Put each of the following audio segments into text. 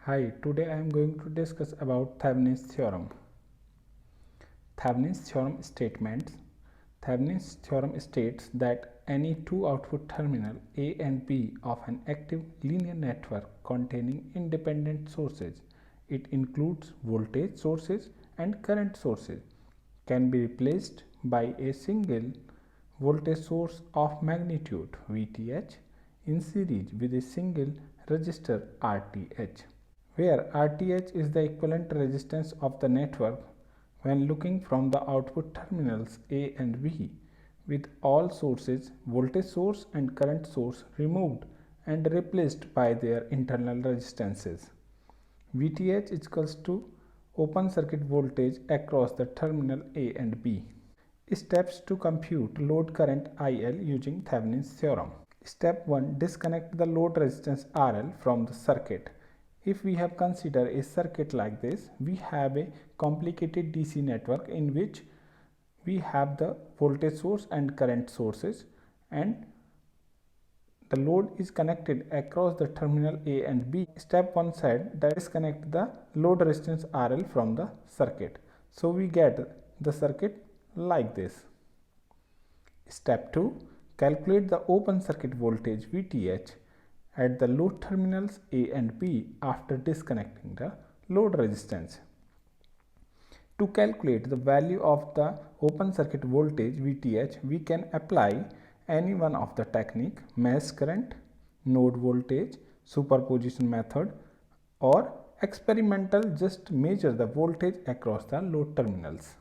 Hi, today I am going to discuss about Thevenin's theorem. Thevenin's theorem statements. Thevenin's theorem states that any two output terminal A and B of an active linear network containing independent sources, it includes voltage sources and current sources, can be replaced by a single voltage source of magnitude VTH in series with a single resistor RTH, where RTH is the equivalent resistance of the network when looking from the output terminals A and B, with all sources, voltage source and current source removed and replaced by their internal resistances. VTH is equals to open circuit voltage across the terminal A and B. Steps to compute load current IL using Thevenin's theorem. Step 1. Disconnect the load resistance RL from the circuit. If we have considered a circuit like this, we have a complicated DC network in which we have the voltage source and current sources, and the load is connected across the terminal A and B. Step 1 said that disconnect the load resistance RL from the circuit. So we get the circuit like this. Step 2. Calculate the open circuit voltage VTH at the load terminals A and B after disconnecting the load resistance. To calculate the value of the open circuit voltage VTH, we can apply any one of the technique: mesh current, node voltage, superposition method, or experimental. Just measure the voltage across the load terminals.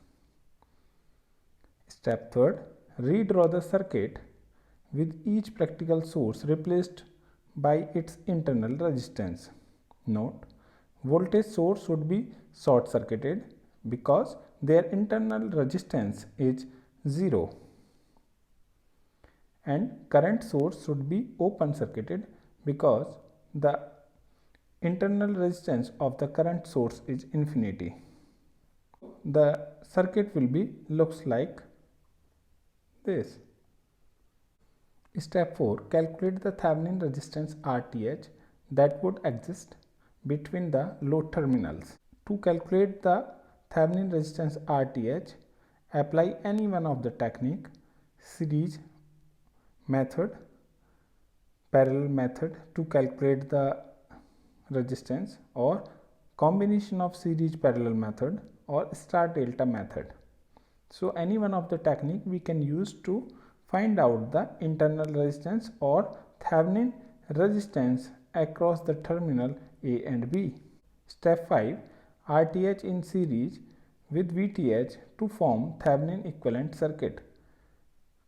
Step 3. Redraw the circuit with each practical source replaced by its internal resistance. Note: voltage source should be short circuited because their internal resistance is 0, and current source should be open circuited because the internal resistance of the current source is infinity. The circuit will be looks like this. Step 4. Calculate the Thevenin resistance RTH that would exist between the load terminals. To calculate the Thevenin resistance RTH, apply any one of the technique: series method, parallel method to calculate the resistance, or combination of series parallel method, or star delta method. So any one of the technique we can use to find out the internal resistance or Thevenin resistance across the terminal A and B. Step 5. RTH in series with VTH to form Thevenin equivalent circuit.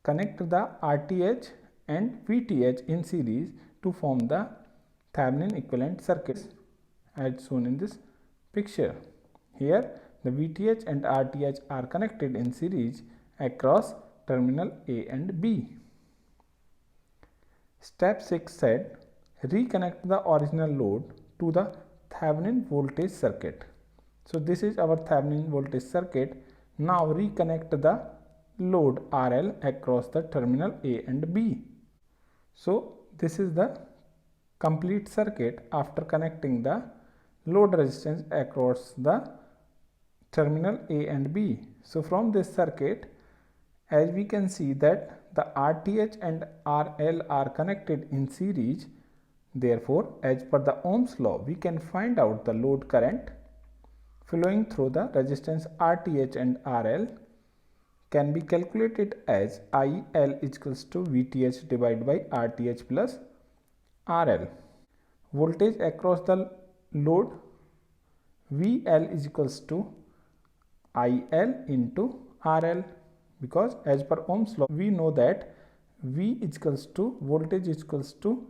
Connect the RTH and VTH in series to form the Thevenin equivalent circuit as shown in this picture. Here the VTH and RTH are connected in series across terminal A and B. Step 6 said reconnect the original load to the Thevenin voltage circuit. So this is our Thevenin voltage circuit. Now reconnect the load RL across the terminal A and B. So this is the complete circuit after connecting the load resistance across the terminal A and B. So from this circuit, as we can see that the RTH and RL are connected in series. Therefore, as per the Ohm's law, we can find out the load current flowing through the resistance RTH and RL can be calculated as IL is equals to VTH divided by RTH plus RL. Voltage across the load VL is equals to IL into RL, because as per Ohm's law we know that V is equals to voltage is equals to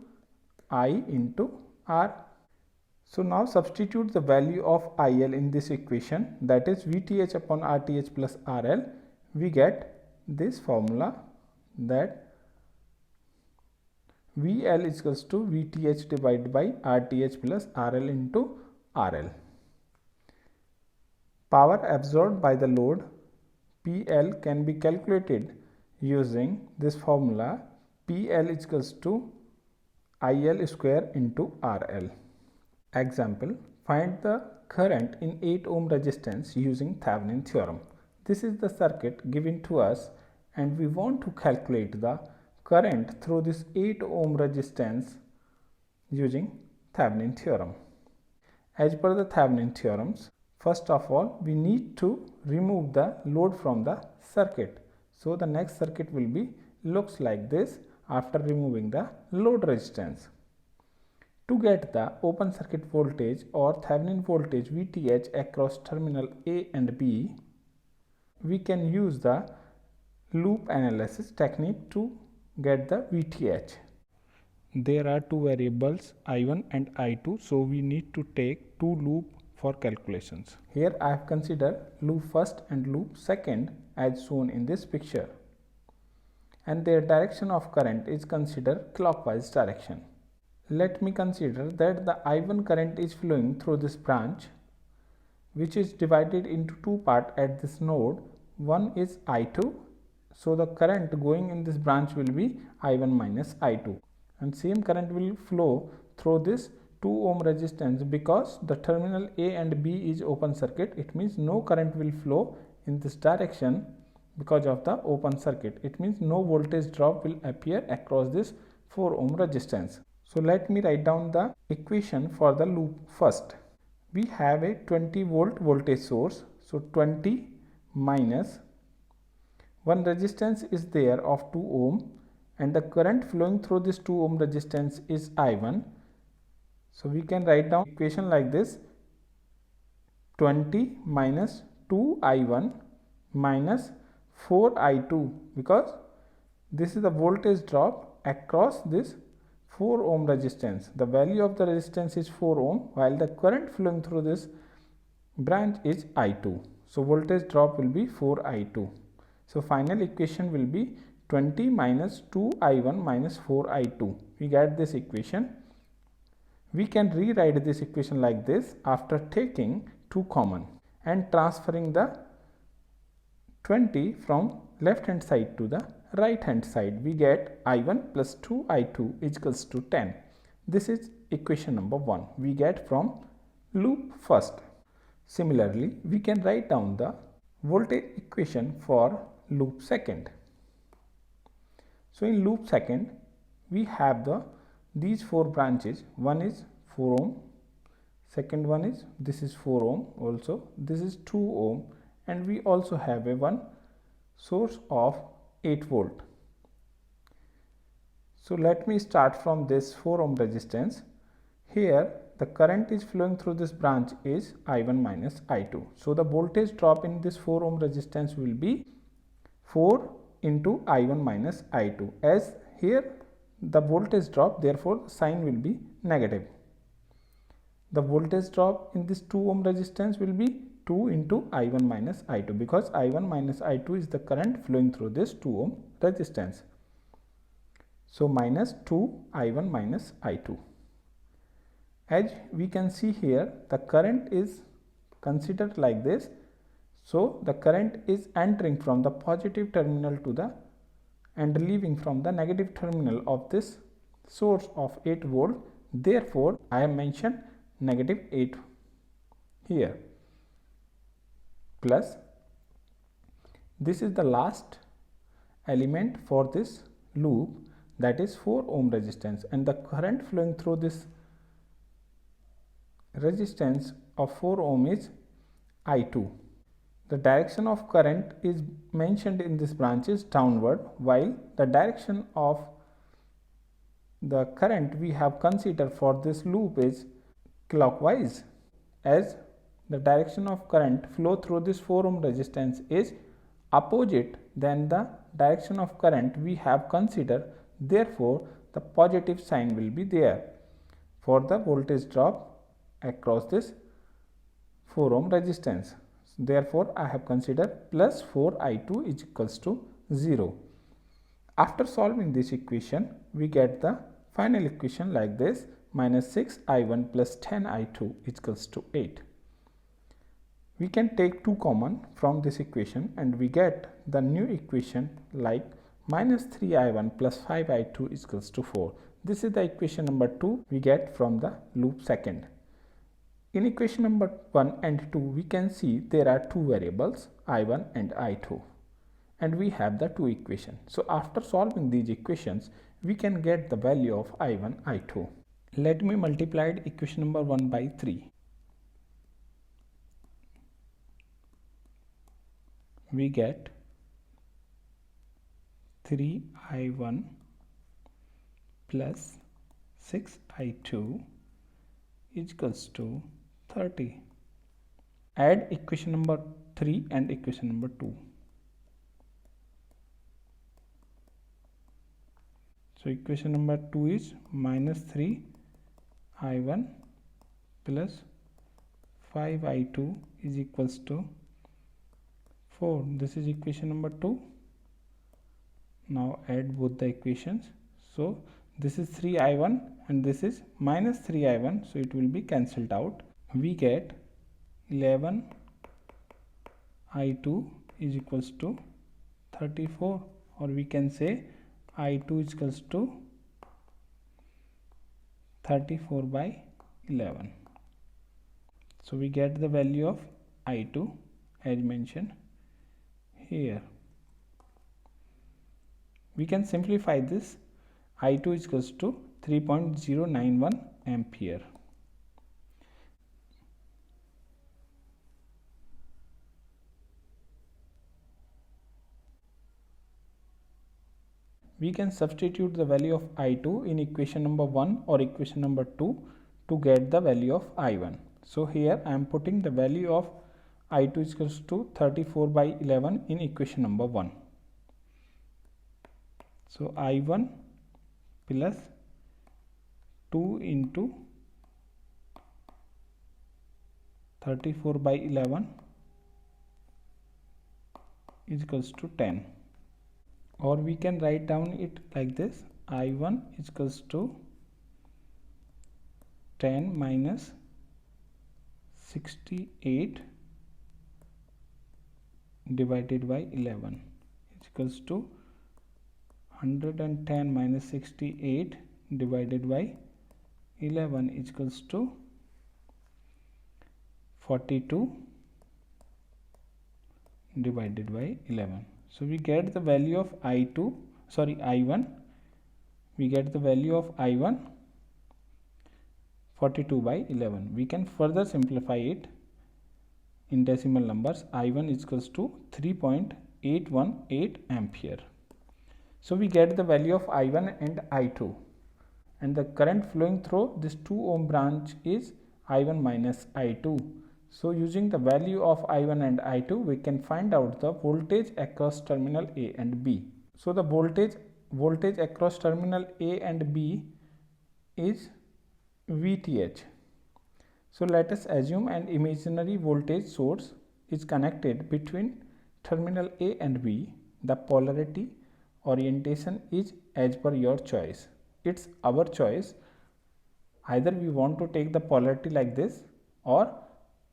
I into R. So now substitute the value of IL in this equation, that is VTH upon RTH plus RL. We get this formula that VL is equals to VTH divided by RTH plus RL into RL. Power absorbed by the load PL can be calculated using this formula: PL is equals to IL square into RL. Example: Find the current in 8 ohm resistance using Thevenin theorem. This is the circuit given to us and we want to calculate the current through this 8 ohm resistance using Thevenin theorem. As per the Thevenin theorems, first of all we need to remove the load from the circuit. So the next circuit will be looks like this after removing the load resistance. To get the open circuit voltage or Thevenin voltage VTH across terminal A and B, we can use the loop analysis technique to get the VTH. There are two variables I1 and I2, so we need to take two loops for calculations. Here I have considered loop first and loop second as shown in this picture, and their direction of current is considered clockwise direction. Let me consider that the I1 current is flowing through this branch, which is divided into two parts at this node. One is I2, so the current going in this branch will be I1 minus I2, and same current will flow through this 2 ohm resistance because the terminal A and B is open circuit. It means no current will flow in this direction because of the open circuit. It means no voltage drop will appear across this 4 ohm resistance. So let me write down the equation for the loop first. We have a 20 volt voltage source. So 20 minus one resistance is there of 2 ohm and the current flowing through this 2 ohm resistance is I1. So we can write down equation like this: 20 minus 2 I1 minus 4 I2, because this is the voltage drop across this 4 ohm resistance. The value of the resistance is 4 ohm while the current flowing through this branch is I2. So voltage drop will be 4 I2. So final equation will be 20 minus 2 I1 minus 4 I2. We get this equation. We can rewrite this equation like this after taking 2 common and transferring the 20 from left hand side to the right hand side. We get I1 plus 2 I2 is equals to 10. This is equation number 1 we get from loop first. Similarly, we can write down the voltage equation for loop second. So in loop second we have these 4 branches. One is 4 ohm, second one is this is 4 ohm also, this is 2 ohm, and we also have a one source of 8 volt. So let me start from this 4 ohm resistance. Here the current is flowing through this branch is I1 minus I2. So the voltage drop in this 4 ohm resistance will be 4 into I1 minus I2. As here the voltage drop, therefore sign will be negative. The voltage drop in this 2 ohm resistance will be 2 into I1 minus I2, because I1 minus I2 is the current flowing through this 2 ohm resistance. So minus 2 I1 minus I2. As we can see here, the current is considered like this. So the current is entering from the positive terminal to the and leaving from the negative terminal of this source of 8 volt. Therefore I have mentioned negative 8 here, plus this is the last element for this loop, that is 4 ohm resistance, and the current flowing through this resistance of 4 ohm is I2. The direction of current is mentioned in this branch is downward, while the direction of the current we have considered for this loop is clockwise. As the direction of current flow through this 4 ohm resistance is opposite than the direction of current we have considered, therefore the positive sign will be there for the voltage drop across this 4 ohm resistance. Therefore I have considered plus 4 I2 is equals to 0. After solving this equation, we get the final equation like this: minus 6 I1 plus 10 I2 is equals to 8. We can take 2 common from this equation and we get the new equation like minus 3 I1 plus 5 I2 is equals to 4. This is the equation number 2 we get from the loop second. In equation number 1 and 2, we can see there are two variables I1 and I2, and we have the two equations. So after solving these equations, we can get the value of I1, I2. Let me multiply equation number 1 by 3. We get 3I1 plus 6I2 is equals to 30. Add equation number 3 and equation number 2. So equation number 2 is minus 3I1 plus 5I2 is equals to 4. This is equation number 2. Now add both the equations. So this is 3I1 and this is minus 3I1, so it will be cancelled out. We get 11I2 is equals to 34, or we can say I2 is equals to 34 by 11. So we get the value of I2 as mentioned here. We can simplify this. I2 is equals to 3.091 ampere. We can substitute the value of I2 in equation number 1 or equation number 2 to get the value of I1. So here I am putting the value of I2 is equals to 34 by 11 in equation number 1. So I1 plus 2 into 34 by 11 is equals to 10. Or we can write down it like this: I1 is equals to 10 minus 68 divided by 11 is equals to 110 minus 68 divided by 11 is equals to 42 divided by 11. So we get the value of I1, we get the value of I1 42 by 11. We can further simplify it in decimal numbers. I1 is equals to 3.818 ampere. So we get the value of I1 and I2, and the current flowing through this 2 ohm branch is I1 minus I2. So using the value of I1 and I2, we can find out the voltage across terminal A and B. So the voltage across terminal A and B is VTH. So let us assume an imaginary voltage source is connected between terminal A and B. The polarity orientation is as per your choice. It's our choice. Either we want to take the polarity like this, or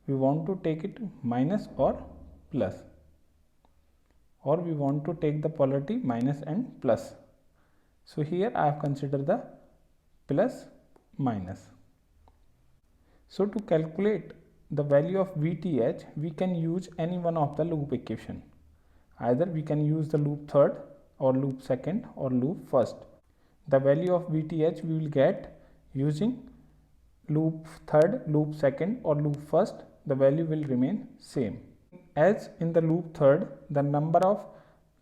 we want to take it minus or plus, or we want to take the polarity minus and plus. So here I have considered the plus minus. So to calculate the value of VTH, we can use any one of the loop equation. Either we can use the loop third or loop second or loop first. The value of VTH we will get using loop third, loop second or loop first. The value will remain same. As in the loop third, the number of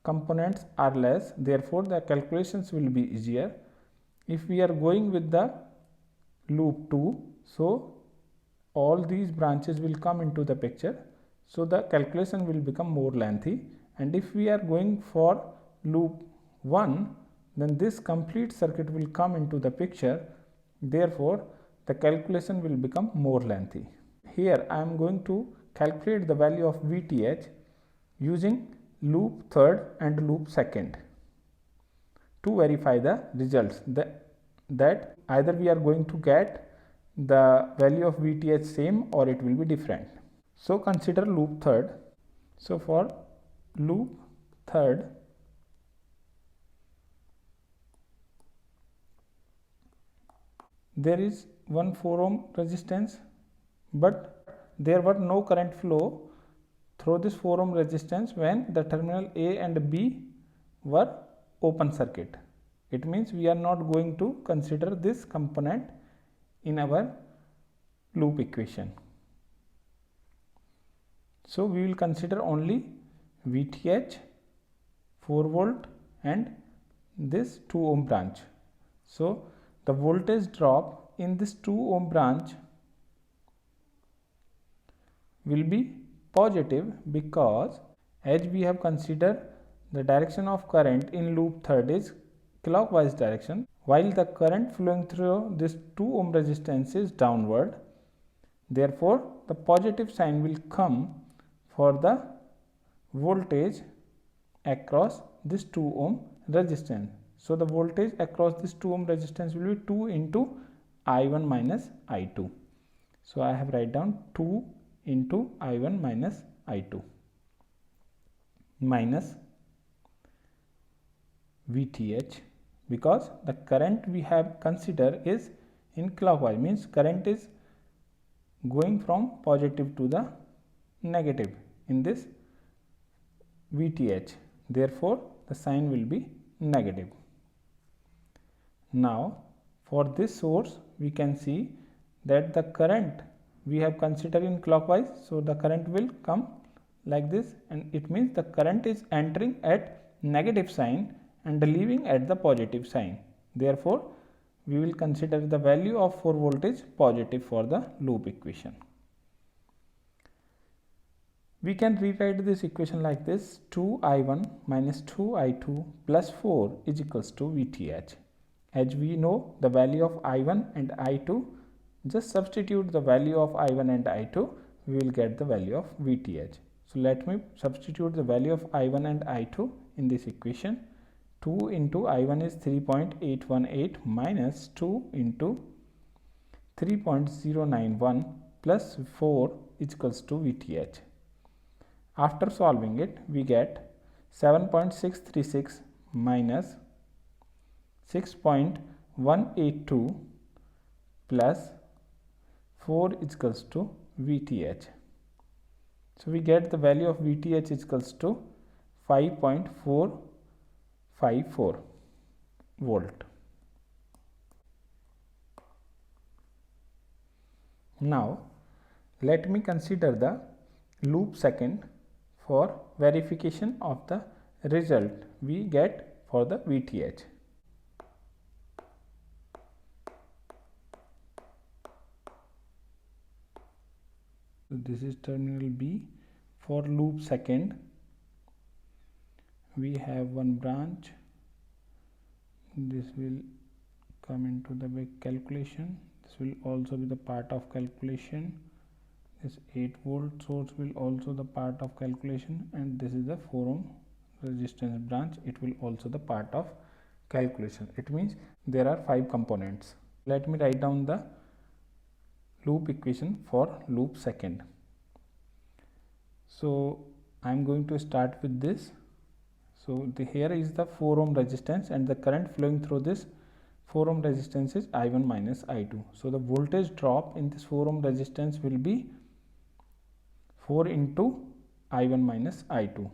components are less, therefore the calculations will be easier. If we are going with the loop 2, so all these branches will come into the picture, so the calculation will become more lengthy. And if we are going for loop 1, then this complete circuit will come into the picture, therefore the calculation will become more lengthy. Here I am going to calculate the value of VTH using loop third and loop second to verify the results, that either we are going to get the value of VTH same or it will be different. So consider loop third. So for loop third, there is one 4 ohm resistance but there were no current flow through this 4 ohm resistance when the terminal A and B were open circuit. It means we are not going to consider this component in our loop equation. So we will consider only VTH, 4 volt and this 2 ohm branch. So the voltage drop in this 2 ohm branch will be positive because as we have considered the direction of current in loop third is clockwise direction, while the current flowing through this 2 ohm resistance is downward. Therefore, the positive sign will come for the voltage across this 2 ohm resistance. So the voltage across this 2 ohm resistance will be 2 into I1 minus I2. So I have write down 2 into I1 minus I2 minus VTH, because the current we have considered is in clockwise, means current is going from positive to the negative in this VTH. Therefore, the sign will be negative. Now, for this source, we can see that the current we have considered in clockwise. So, the current will come like this, and it means the current is entering at negative sign and leaving at the positive sign. Therefore, we will consider the value of 4 voltage positive for the loop equation. We can rewrite this equation like this: 2I1 minus 2I2 plus 4 is equals to VTH. As we know the value of I1 and I2, just substitute the value of I1 and I2, we will get the value of VTH. So let me substitute the value of I1 and I2 in this equation. 2 into I1 is 3.818 minus 2 into 3.091 plus 4 is equals to VTH. After solving it, we get 7.636 minus 6.182 plus 4 is equals to VTH. So we get the value of VTH is equals to 5.454 volt. Now let me consider the loop second for verification of the result we get for the VTH. So this is terminal B. For loop second, we have one branch. This will come into the big calculation. This will also be the part of calculation. This 8 volt source will also the part of calculation, and this is the 4 ohm resistance branch. It will also the part of calculation. It means there are 5 components. Let me write down the loop equation for loop second. So I am going to start with this. So here is the 4 ohm resistance, and the current flowing through this 4 ohm resistance is I1 minus I2. So the voltage drop in this 4 ohm resistance will be 4 into I1 minus I2,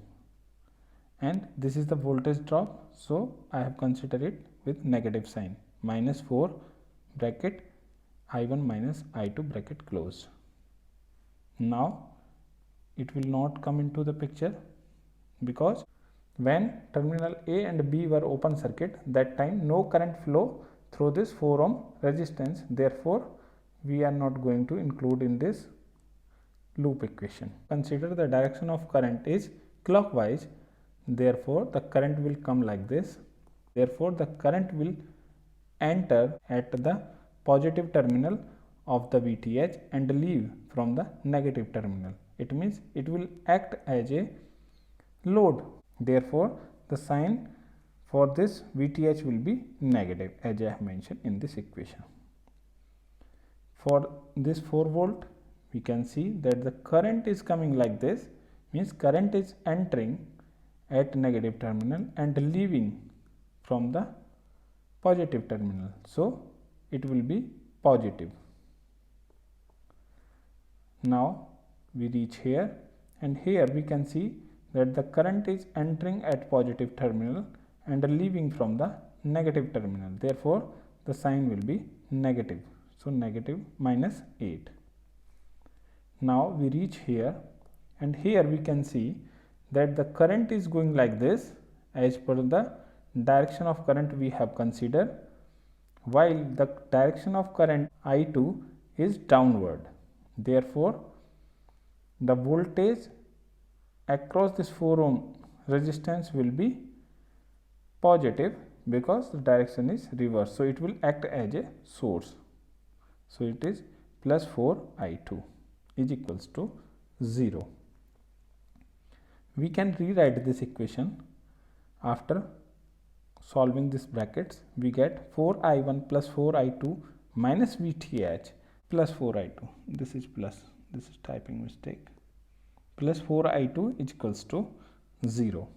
and this is the voltage drop. So I have considered it with negative sign, minus 4 bracket I1 minus I2 bracket close. Now it will not come into the picture because when terminal A and B were open circuit, that time no current flow through this 4 ohm resistance. Therefore, we are not going to include in this loop equation. Consider the direction of current is clockwise. Therefore, the current will come like this. Therefore, the current will enter at the positive terminal of the VTH and leave from the negative terminal. It means it will act as a load. Therefore, the sign for this VTH will be negative, as I have mentioned in this equation. For this 4 volt, we can see that the current is coming like this, means current is entering at negative terminal and leaving from the positive terminal. So it will be positive. Now we reach here, and here we can see that the current is entering at positive terminal and leaving from the negative terminal. Therefore, the sign will be negative. So negative minus 8. Now we reach here, and here we can see that the current is going like this as per the direction of current we have considered, while the direction of current I2 is downward. Therefore, the voltage across this 4 ohm resistance will be positive because the direction is reverse. So it will act as a source. So it is plus 4 I2 is equals to 0. We can rewrite this equation. After solving this brackets, we get 4I1 plus 4I2 minus VTH plus 4I2. This is plus, this is typing mistake, plus 4I2 is equals to 0.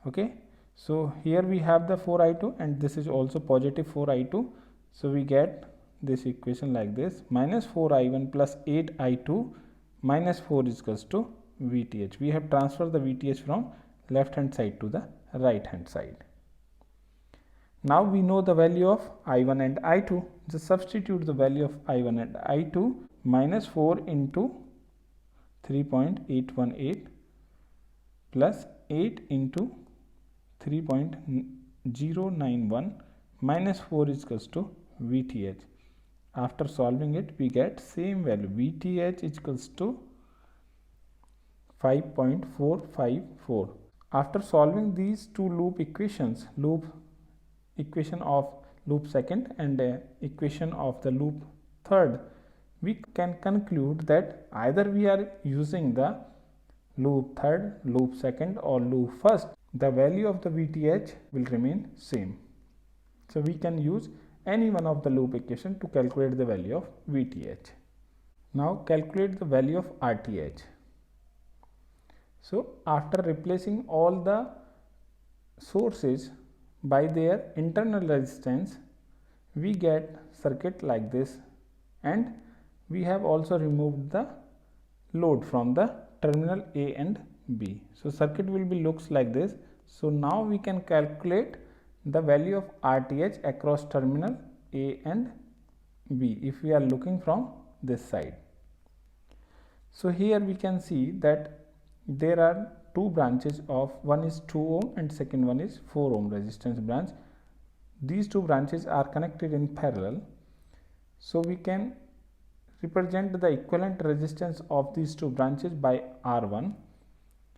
Okay, so here we have the 4I2 and this is also positive 4I2. So we get this equation like this: minus 4I1 plus 8I2 minus 4 is equals to VTH. We have transferred the VTH from left hand side to the right hand side. Now we know the value of I1 and I2. Just substitute the value of I1 and I2. Minus 4 into 3.818 plus 8 into 3.091 minus 4 is equals to VTH. After solving it, we get same value. VTH is equals to 5.454. After solving these two loop equations, loop equation of loop second and equation of the loop third, we can conclude that either we are using the loop third, loop second or loop first, the value of the VTH will remain same. So we can use any one of the loop equation to calculate the value of VTH. Now calculate the value of RTH. So after replacing all the sources by their internal resistance, we get circuit like this, and we have also removed the load from the terminal A and B. So circuit will be looks like this. So now we can calculate the value of RTH across terminal A and B if we are looking from this side. So here we can see that there are two branches of, one is 2 ohm and second one is 4 ohm resistance branch. These two branches are connected in parallel. So we can represent the equivalent resistance of these two branches by R1.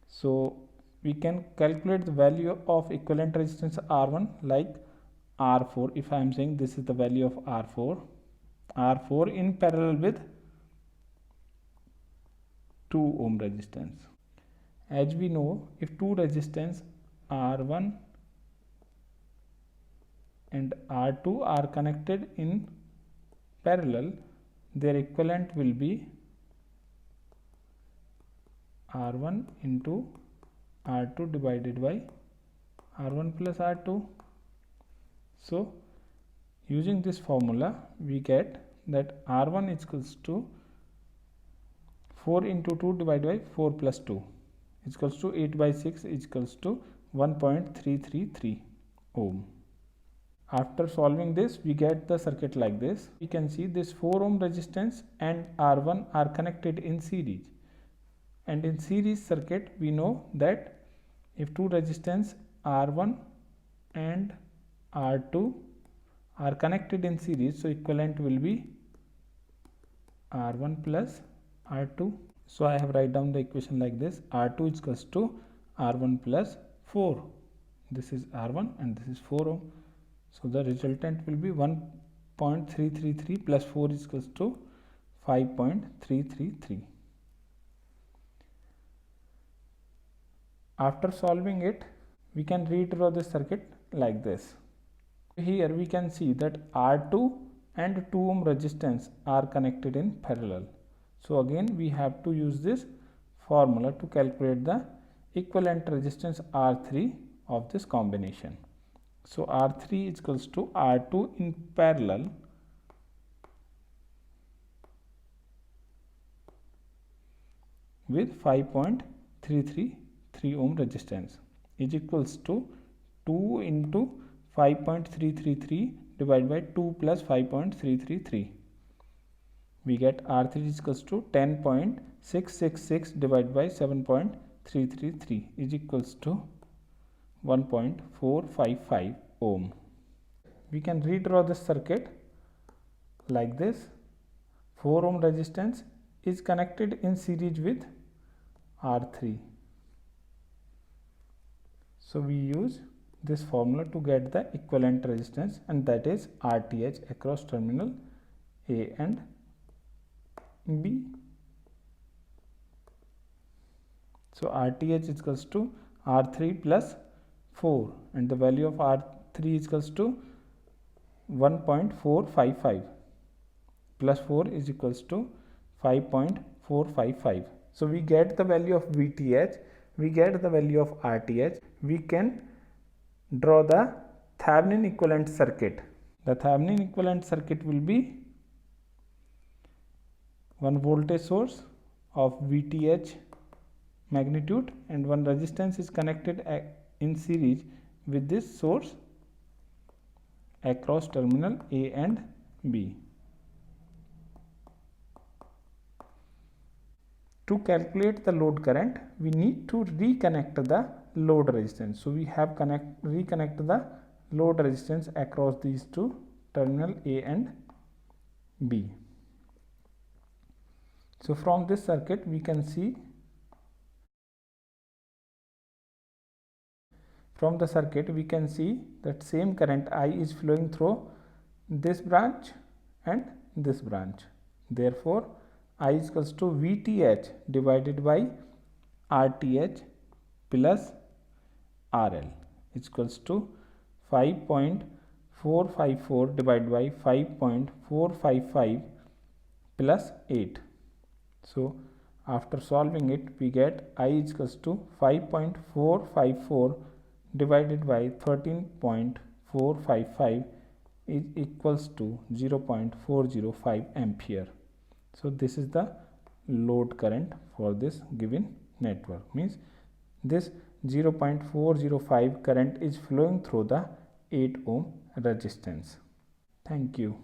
So we can calculate the value of equivalent resistance R1 like R4. If I am saying this is the value of R4 in parallel with 2 ohm resistance. As we know, if two resistance R1 and R2 are connected in parallel, their equivalent will be R1 into R2 divided by R1 plus R2. So using this formula, we get that R1 is equals to 4 into 2 divided by 4 plus 2 is equals to 8 by 6 is equals to 1.333 ohm. After solving this, we get the circuit like this. We can see this 4 ohm resistance and R1 are connected in series. And in series circuit, we know that if two resistance R1 and R2 are connected in series, so equivalent will be R1 plus R2. So I have write down the equation like this: R2 is equals to R1 plus 4. This is R1 and this is 4 ohm. So the resultant will be 1.333 plus 4 is equals to 5.333. After solving it, we can redraw the circuit like this. Here we can see that R2 and 2 ohm resistance are connected in parallel. So again we have to use this formula to calculate the equivalent resistance R3 of this combination. So R3 is equals to R2 in parallel with 5.333 ohm resistance is equals to 2 into 5.333 divided by 2 plus 5.333. We get R3 is equals to 10.666 divided by 7.333 is equals to 1.455 ohm. We can redraw this circuit like this. 4 ohm resistance is connected in series with R3. So we use this formula to get the equivalent resistance, and that is RTH across terminal A and B. So RTH is equals to R3 plus 4, and the value of R3 is equals to 1.455 plus 4 is equals to 5.455. So we get the value of VTH, we get the value of RTH. We can draw the Thevenin equivalent circuit. The Thevenin equivalent circuit will be one voltage source of VTH magnitude and one resistance is connected in series with this source across terminal A and B. To calculate the load current, we need to reconnect the load resistance. So we have reconnect the load resistance across these two, terminal A and B. So from this circuit we can see, from the circuit we can see that same current I is flowing through this branch and this branch. Therefore I is equals to VTH divided by RTH plus RL is equals to 5.454 divided by 5.455 plus 8. So after solving it, we get I is equals to 5.454 divided by 13.455 is equals to 0.405 ampere. So this is the load current for this given network. Means this 0.405 current is flowing through the 8 ohm resistance. Thank you.